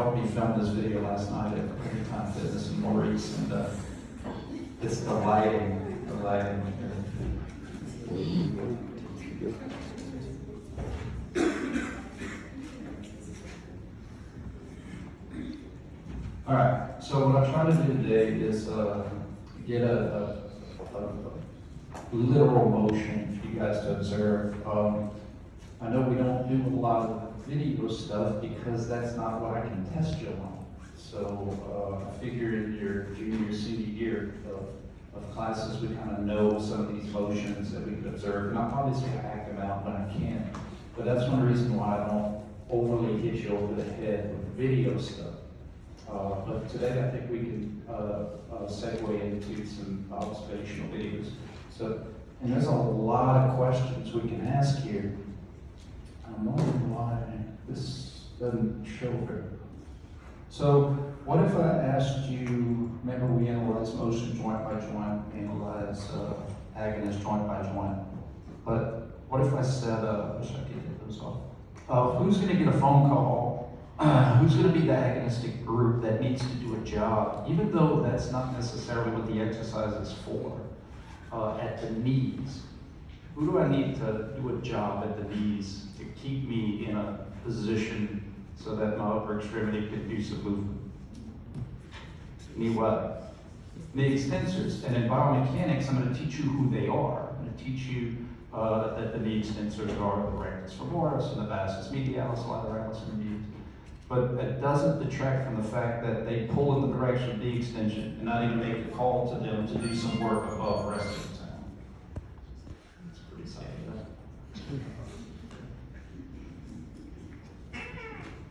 helped me film this video last night at Anytime Fitness in Maurice, and it's the lighting. All right, so what I try to do today is get a literal motion for you guys to observe. I know we don't do a lot of video stuff because that's not what I can test you on. So I figure in your junior, senior year of classes, we kind of know some of these motions that we can observe. And I'm obviously going to act them out when I can. But that's one reason why I don't overly hit you over the head with video stuff. But today I think we can segue into some observational videos. So, and there's a lot of questions we can ask here. I'm wondering why this doesn't show very well. So, what if I asked you, remember we analyzed motion joint by joint, analyze agonist joint by joint, but what if I said, I wish I could get those off. Who's going to get a phone call? Who's going to be the agonistic group that needs to do a job, even though that's not necessarily what the exercise is for, at the knees? Who do I need to do a job at the knees to keep me in a position so that my upper extremity can do some movement? Knee what? Knee extensors. And in biomechanics, I'm going to teach you who they are. I'm going to teach you that the knee extensors are the rectus femoris and the vastus medialis, lateralis, and medius. But it doesn't detract from the fact that they pull in the direction of knee extension and not even make a call to them to do some work above resting time. It's pretty exciting.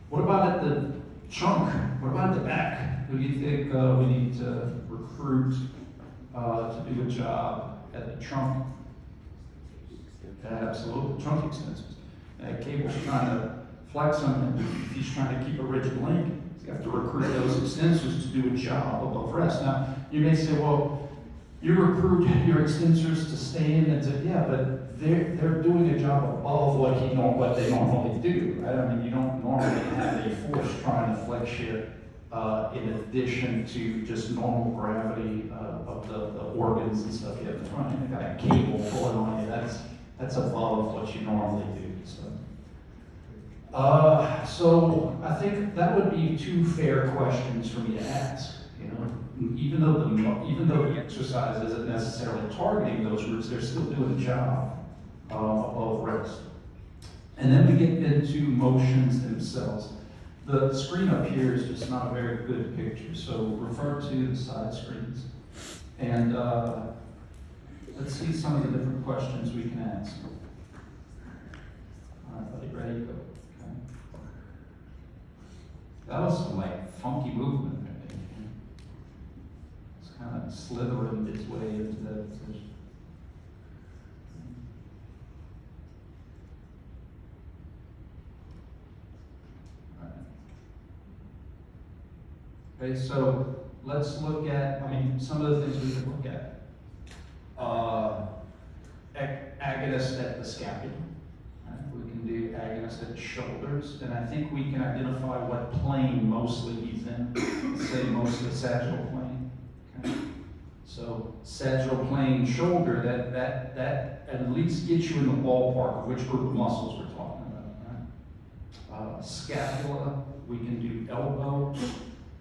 What about at the trunk? What about at the back? Who do you think we need to recruit to do a job at the trunk? Absolutely, trunk extensors. Cable's trying to flex on him. He's trying to keep a rigid link. You have to recruit those extensors to do a job above rest. Now, you may say, well, you recruit your extensors to stay in, and yeah, but they're doing a job above what they normally do, right? I mean, you don't normally have a force trying to flex you in addition to just normal gravity of the organs and stuff you have in front. You've got a cable pulling on you. That's above what you normally do. So I think that would be two fair questions for me to ask. You know, even though the exercise isn't necessarily targeting those roots, they're still doing the job above rest. And then we get into motions themselves. The screen up here is just not a very good picture, so refer to the side screens. And let's see some of the different questions we can ask. All right, buddy, ready to go. Okay. That was some like funky movement there. It's kind of slithering its way into that position. Okay, so let's look at, some of the things we can look at. Agonist at the scapula. Right? We can do agonist at the shoulders, and I think we can identify what plane mostly he's in. Let's say mostly sagittal plane. Okay? So sagittal plane shoulder, that at least gets you in the ballpark of which group of muscles we're talking about. Right? Scapula, we can do elbow.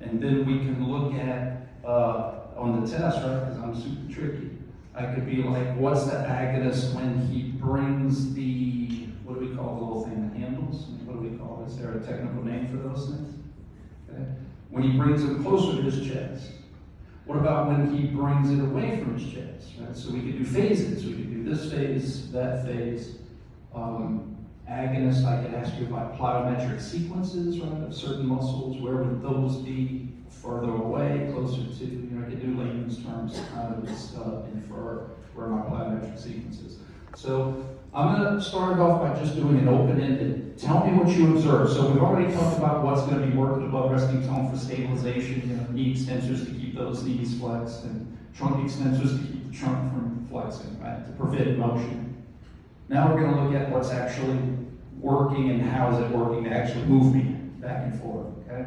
And then we can look at, on the test, right, because I'm super tricky, I could be like, what's the agonist when he brings the, what do we call the little thing that handles? What do we call it? Is there a technical name for those things? Okay. When he brings it closer to his chest. What about when he brings it away from his chest? Right? So we could do phases. We could do this phase, that phase. Agonist, I could ask you about plyometric sequences, right, of certain muscles. Where would those be? Further away, closer to, I could do layman's terms to kind of infer where my plyometric sequence is. So I'm going to start off by just doing an open-ended. Tell me what you observe. So we've already talked about what's going to be working above resting tone for stabilization, knee extensors to keep those knees flexed, and trunk extensors to keep the trunk from flexing, right, to prevent motion. Now we're going to look at what's actually working and how is it working to actually move me. back and forth, okay?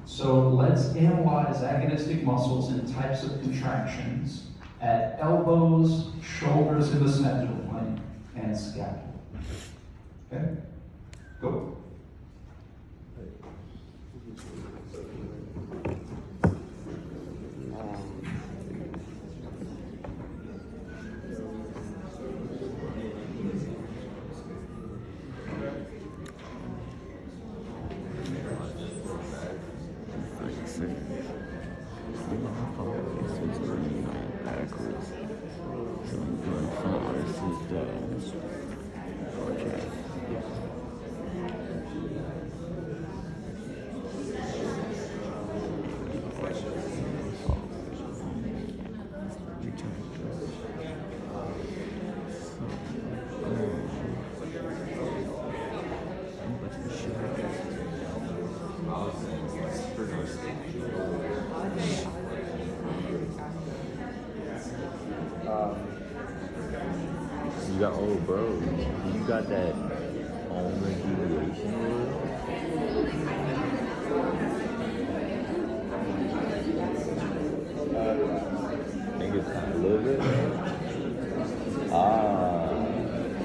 So let's analyze agonistic muscles and types of contractions at elbows, shoulders in the sagittal plane, and scapula. Okay? Go. You got, oh bro, you got that ulnar deviation rule? Think it's kind of a little bit?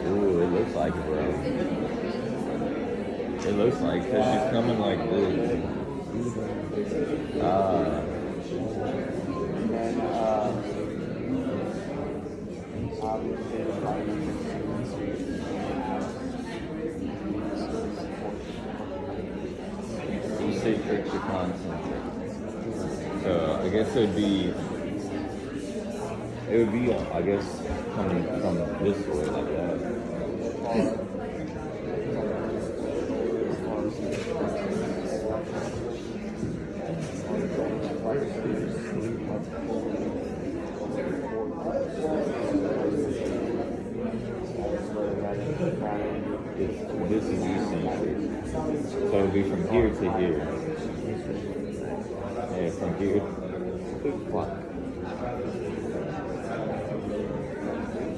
Ooh, it looks like it, bro. It looks like, because she's coming like this. You say picture constant. So I guess it would be, I guess, coming from this way like that. This is eccentric. So it would be from here to here. Yeah, from here.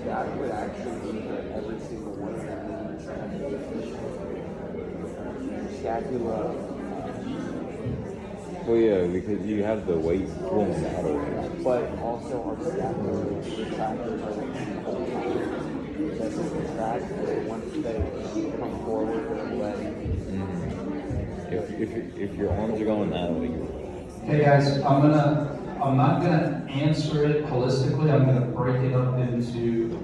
That would actually be for every single one of them. Scapula. Well, yeah, because you have the weight pulling that way. But also our scapular retractors are the whole time. That's a contract, once they come forward with the leg. If your arms are going that way, Okay, guys, I'm not gonna answer it holistically. I'm gonna break it up into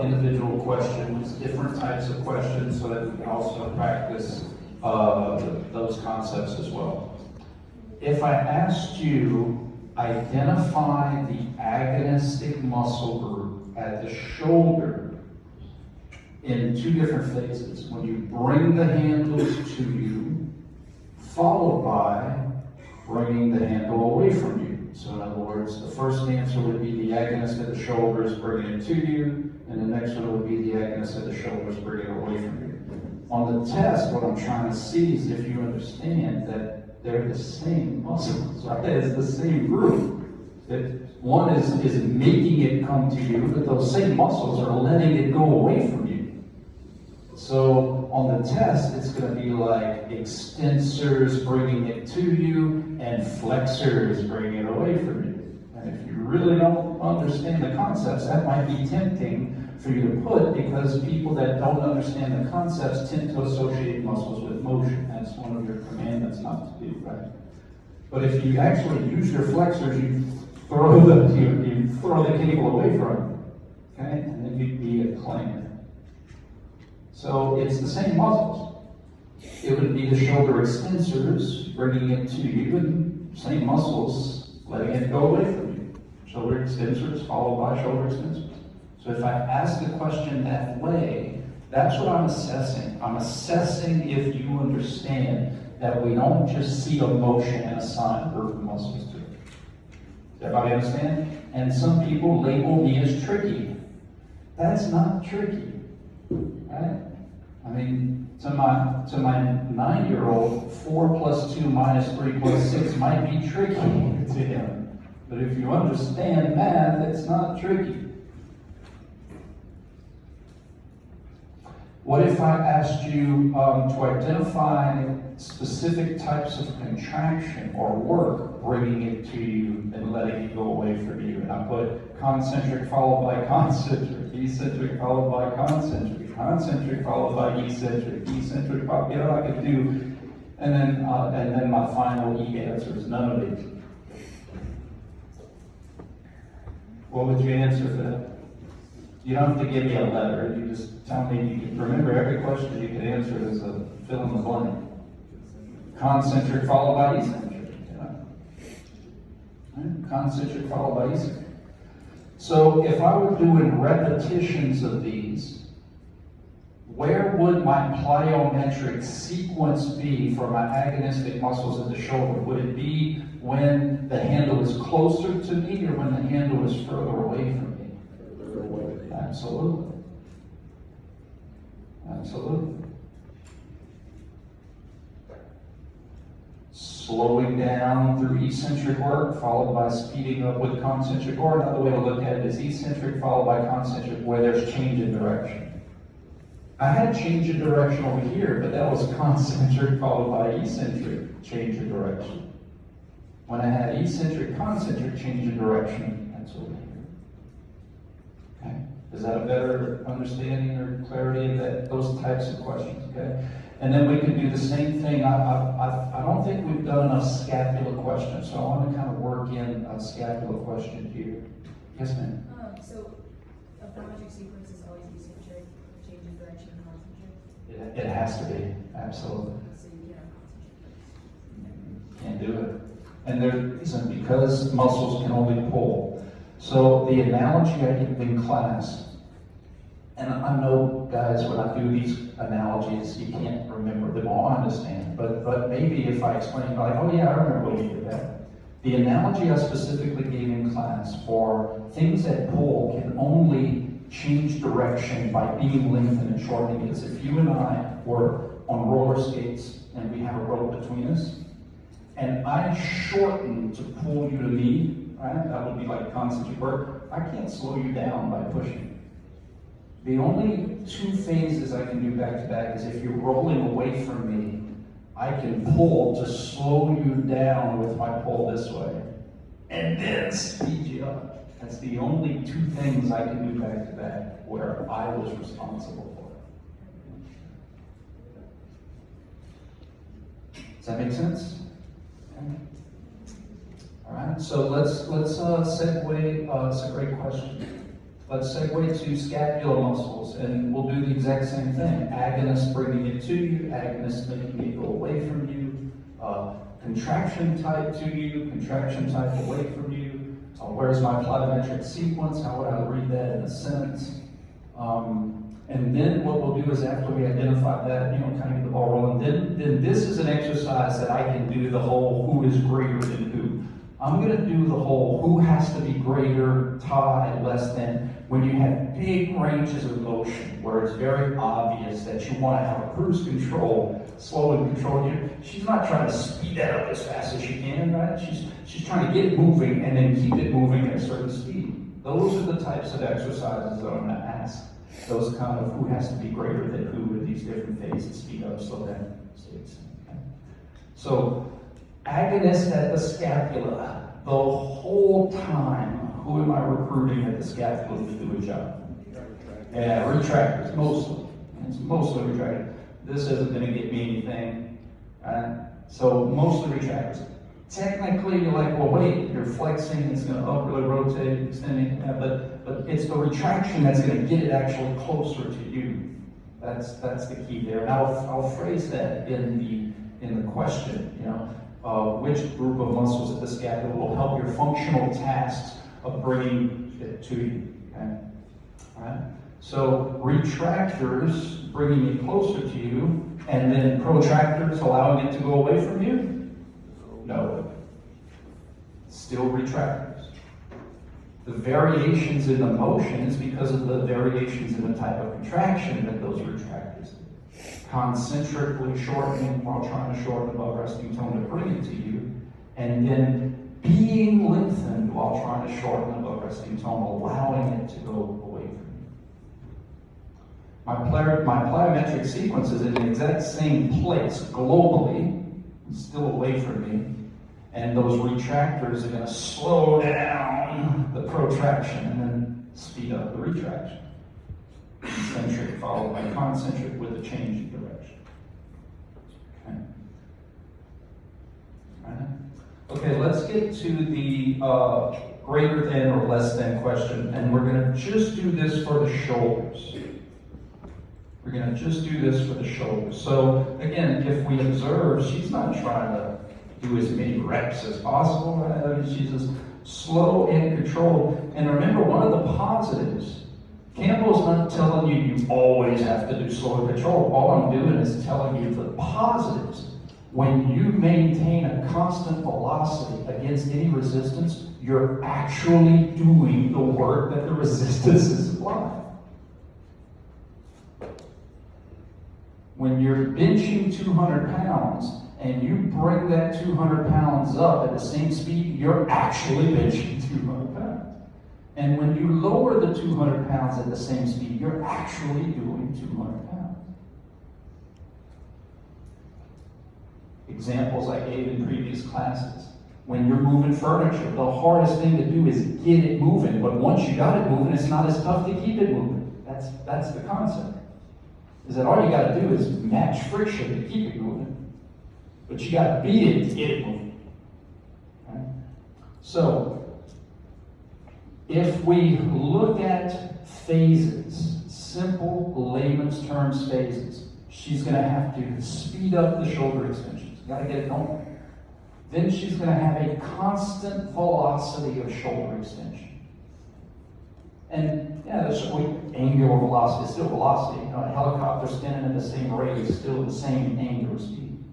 individual questions, different types of questions, so that we can also practice those concepts as well. If I asked you, identify the agonistic muscle group at the shoulder in two different phases. When you bring the handles to you, followed by bringing the handle away from you. So in other words, the first answer would be the agonist at the shoulders, bringing it to you, and the next one would be the agonist at the shoulders, bringing it away from you. On the test, what I'm trying to see is if you understand that they're the same muscles, right? It's the same group. One is making it come to you, but those same muscles are letting it go away from you. So on the test, it's going to be like extensors bringing it to you and flexors bringing it away from you. And if you really don't understand the concepts, that might be tempting for you to put, because people that don't understand the concepts tend to associate muscles with motion. That's one of your commandments not to do, right? But if you actually use your flexors, you throw the cable away from you, okay? And then you'd be a clamor. So it's the same muscles. It would be the shoulder extensors bringing it to you, and same muscles letting it go away from you. Shoulder extensors followed by shoulder extensors. So if I ask a question that way, that's what I'm assessing. I'm assessing if you understand that we don't just see a motion and assign group of muscles to it. Does everybody understand? And some people label me as tricky. That's not tricky, right? I mean, to my 9-year-old, 4 + 2 - 3 + 6 might be tricky to him. But if you understand math, it's not tricky. What if I asked you to identify specific types of contraction or work, bringing it to you and letting it go away from you? And I put concentric followed by concentric, eccentric followed by concentric, concentric followed by eccentric, eccentric followed, you know, I could do, and then my final E answer is none of these. What would you answer for that? You don't have to give me a letter. You just tell me. You can remember every question you can answer as a fill in the blank. Concentric followed by eccentric. Right? Concentric followed by eccentric. So if I were doing repetitions of these, where would my plyometric sequence be for my agonistic muscles of the shoulder? Would it be when the handle is closer to me or when the handle is further away from me? Further away. Absolutely. Absolutely. Slowing down through eccentric work, followed by speeding up with concentric, or another way to look at it is eccentric followed by concentric, where there's change in direction. I had change in direction over here, but that was concentric followed by eccentric change in direction. When I had eccentric, concentric change in direction, that's over here. Okay? Is that a better understanding or clarity of that, those types of questions? Okay? And then we can do the same thing. I don't think we've done enough scapula questions, so I want to kind of work in a scapula question here. Yes, ma'am? So a plyometric sequence is always eccentric, change in direction, concentric. It has to be, absolutely. So you can't have concentric. Can't do it. And there isn't, because muscles can only pull. So the analogy I give in class, and I know, guys, when I do these analogies, you can't remember them all, I understand. But maybe if I explain, like, oh yeah, I remember when we did that. The analogy I specifically gave in class for things that pull can only change direction by being lengthened and shortening is if you and I were on roller skates and we have a rope between us, and I shorten to pull you to me, right? That would be like concentric work. I can't slow you down by pushing. The only two phases I can do back to back is if you're rolling away from me, I can pull to slow you down with my pull this way, and then speed you up. That's the only two things I can do back to back where I was responsible for it. Does that make sense? Okay. All right, so let's segue. It's a great question. Let's segue to scapular muscles, and we'll do the exact same thing. Agonist bringing it to you, agonist making it go away from you, contraction type to you, contraction type away from you. Where's my plyometric sequence? How would I read that in a sentence? And then what we'll do is after we identify that, kind of get the ball rolling, then this is an exercise that I can do the whole who is greater than who. I'm going to do the whole who has to be greater, tie, less than, when you have big ranges of motion where it's very obvious that you want to have a cruise control, slow and control. She's not trying to speed that up as fast as she can, right? She's trying to get it moving and then keep it moving at a certain speed. Those are the types of exercises that I'm going to ask. Those kind of who has to be greater than who with these different phases, speed up, slow down, states. Okay? So, agonist at the scapula, the whole time, who am I recruiting at the scapula to do a job? Yeah, retractors, mostly. It's mostly retractors. This isn't going to get me anything, right? So, mostly retractors. Technically, you're like, well, wait, you're flexing, it's going to upwardly rotate, extending, but it's the retraction that's going to get it actually closer to you. That's the key there. And I'll phrase that in the question, which group of muscles at the scapula will help your functional tasks of bringing it to you, okay? All right? So retractors bringing it closer to you, and then protractors allowing it to go away from you? No. Still retractors. The variations in the motion is because of the variations in the type of contraction that those retractors do. Concentrically shortening while trying to shorten above resting tone to bring it to you, and then being lengthened while trying to shorten above resting tone, allowing it to go away from you. My plyometric sequence is in the exact same place globally, still away from me, and those retractors are going to slow down the protraction and then speed up the retraction. Concentric followed by concentric with a change in direction. Okay. Alright. Okay, let's get to the greater than or less than question, and we're going to just do this for the shoulders. We're going to just do this for the shoulders. So again, if we observe, she's not trying to do as many reps as possible. Right? She's just slow and controlled. And remember, one of the positives, Campbell's not telling you always have to do slow and controlled. All I'm doing is telling you the positives. When you maintain a constant velocity against any resistance, you're actually doing the work that the resistance is applying. When you're benching 200 pounds and you bring that 200 pounds up at the same speed, you're actually benching 200 pounds. And when you lower the 200 pounds at the same speed, you're actually doing 200 pounds. Examples I gave in previous classes. When you're moving furniture, the hardest thing to do is get it moving. But once you got it moving, it's not as tough to keep it moving. That's the concept. Is that all you got to do is match friction to keep it moving, but you got to beat it to get it moving. Okay? So, if we look at phases, simple layman's terms phases, she's going to have to speed up the shoulder extensions. Got to get it going. Then she's going to have a constant velocity of shoulder extension. And yeah, there's angular velocity, still velocity. You know, a helicopter spinning at the same rate is still the same angular speed.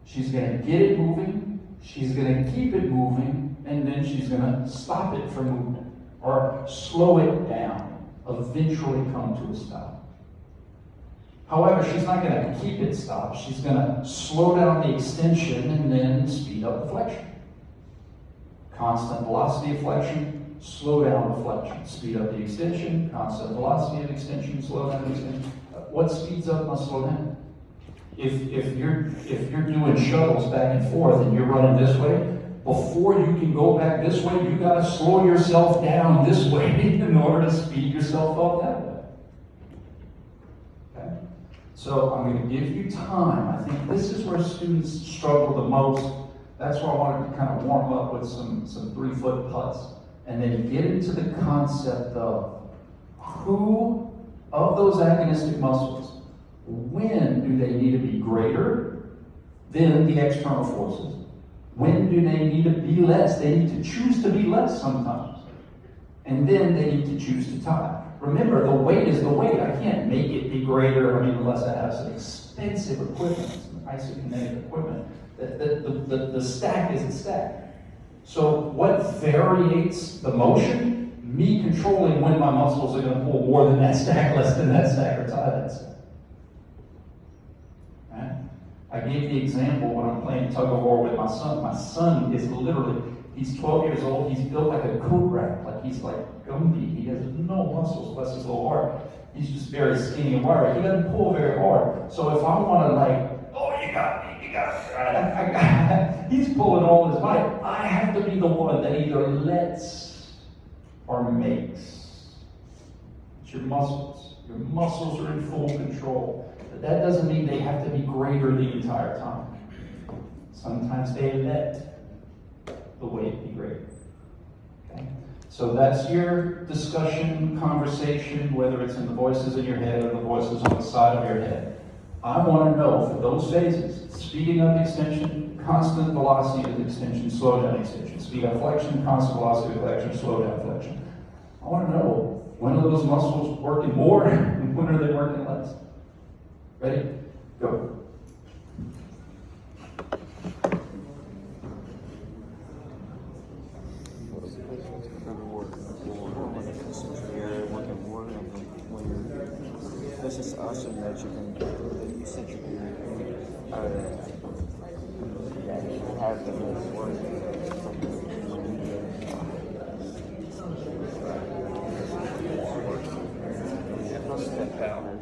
She's going to get it moving, she's going to keep it moving, and then she's going to stop it from movement or slow it down, eventually come to a stop. However, she's not going to keep it stopped. She's going to slow down the extension and then speed up the flexion. Constant velocity of flexion, slow down the flexion, speed up the extension, constant velocity of extension, slow down the extension. What speeds up must slow down. If you're doing shuttles back and forth and you're running this way, before you can go back this way, you got to slow yourself down this way in order to speed yourself up that way. Okay? So I'm going to give you time. I think this is where students struggle the most. That's why I wanted to kind of warm up with some 3-foot putts. And then get into the concept of who of those agonistic muscles, when do they need to be greater than the external forces? When do they need to be less? They need to choose to be less sometimes. And then they need to choose to tie. Remember, the weight is the weight. I can't make it be greater, unless I have some expensive equipment, some isokinetic equipment. The stack is the stack. So what variates the motion? Me controlling when my muscles are going to pull more than that stack, less than that stack, or tie that stack. Right? I gave the example when I'm playing tug of war with my son. My son is literally, he's 12 years old, he's built like a coat rack, like he's like Gumby. He has no muscles, bless his little heart. He's just very skinny and wiry. He doesn't pull very hard. So if I want to you got me, he's pulling all his might. I have to be the one that either lets or makes. It's your muscles. Your muscles are in full control. But that doesn't mean they have to be greater the entire time. Sometimes they let the weight be greater. Okay? So that's your discussion, conversation, whether it's in the voices in your head or the voices on the side of your head. I want to know for those phases, speeding up extension, constant velocity of extension, slow down extension, speed up flexion, constant velocity of flexion, slow down flexion. I want to know when are those muscles working more and when are they working less. Ready? Go. This is awesome that you can, you said you can have the work from the step out.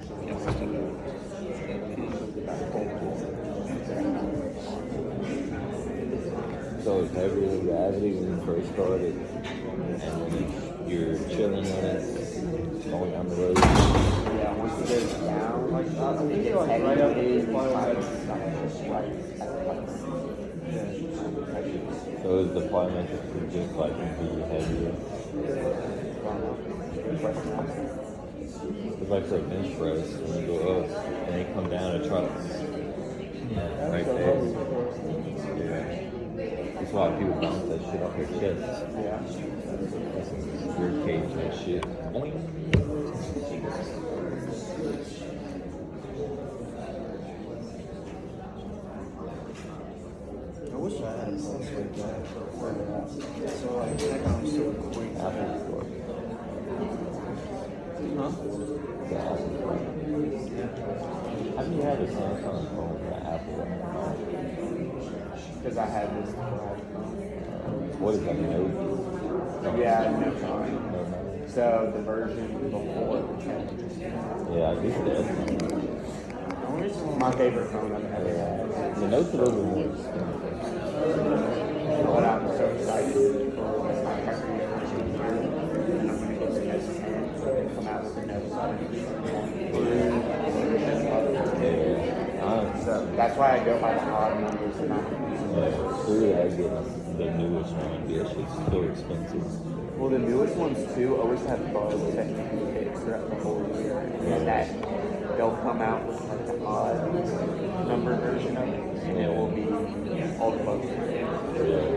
So it's heavier than gravity when you first started, and when you're chilling on it, going down the road. Yeah, once it goes down, like, it gets heavy, right up it to like, So is the plyometric just like be heavier? It's like for a bench press when you go up and they come down and try to right there. Yeah. That's why people bounce that shit off their chest. yeah. That's some rib cage and shit. Boing. I wish I had something like that. So like that kind of so quick. Apple Store. Huh? The Apple Store. How do you have a Samsung phone with an Apple? Because I had this. What is that, Note? Yeah, no time. No, no. So the version before. Yeah, I guess that's My favorite phone I've ever had. the Note's a little bit more expensive. But I'm so excited for this contract year. And I'm going to get the Note 10 and come out with the Note 7. Yeah, So that's why I go by the odd numbers and not. screw that getting the newest one. That shit's still expensive. Well, the newest ones too always have bugs that you can fix throughout the whole year. And that they'll come out with like the odd number version of it, and it will be all the bugs. Yeah.